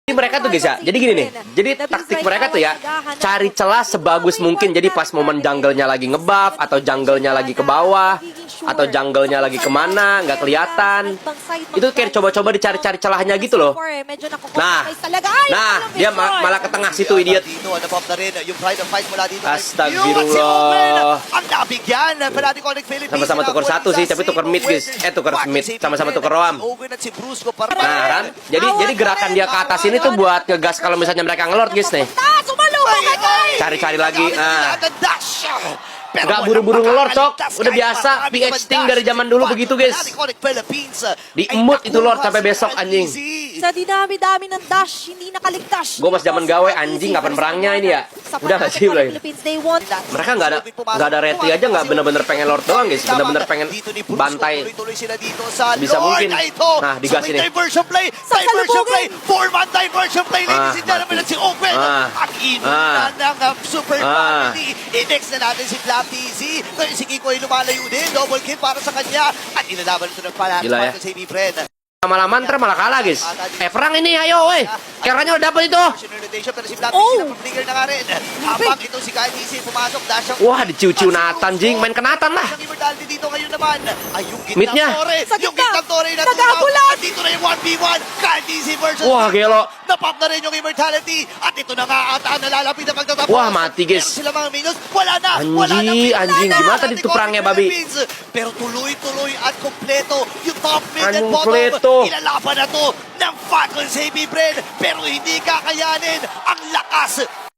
Jadi mereka tuh guys ya, jadi gini nih, jadi taktik mereka tuh ya, cari celah sebagus mungkin. Jadi pas momen jungle-nya lagi ngebuff, atau jungle-nya lagi ke bawah, atau jungle-nya lagi kemana, nggak kelihatan. Itu kayak coba-coba dicari-cari celahnya gitu loh. Nah, dia malah ke tengah situ, idiot. Astagfirullah. Sama-sama tukar satu sih, tapi tukar mid guys. Tukar mid, sama-sama tukar roam. Nah kan, jadi gerakan dia ke atas ini tuh buat ngegas kalau misalnya mereka ngelord guys nih. Cari-cari lagi. Gak buru-buru ngelord cok. Udah biasa PH Sting dari zaman dulu begitu guys. Diemut itu lord sampai besok anjing. Sa dinami-dami ng dash, hindi nakaligtas. Gue pas zaman gawe anjing kapan perangnya ini ya. Udah gak sih mulai. Mereka nggak ada reti aja, nggak bener-bener pengen lord doang guys. Bener-bener pengen bantai. Bisa mungkin. Nah digas ini. Diversion play, four-man diversion play, ladies and gentlemen, at si Open. At inunan ng super family. Index na natin si Flap TZ. Ngayon si Kiko ay lumalayo din. Double kill para sa kanya. At inalaban ito ng palatas para sa AB friend. Lama-lama ntar malah kalah guys. Perang ini ayo weh. Keranya udah dapet itu. Wah diciu-ciu Nathan jing. Main ke Nathan lah. Midnya. Wah gelo. Napap na rin yung immortality. At ito na nga ata nalalapit na pagtatapos. Wah mati guys. Anjing gimana tadi tuh perangnya babi. Pero tuloy-tuloy at kompleto yung top mid and bottom. Kompleto. Ilalaban na to ng Falcons AB Bren. Pero hindi kakayanin ang lakas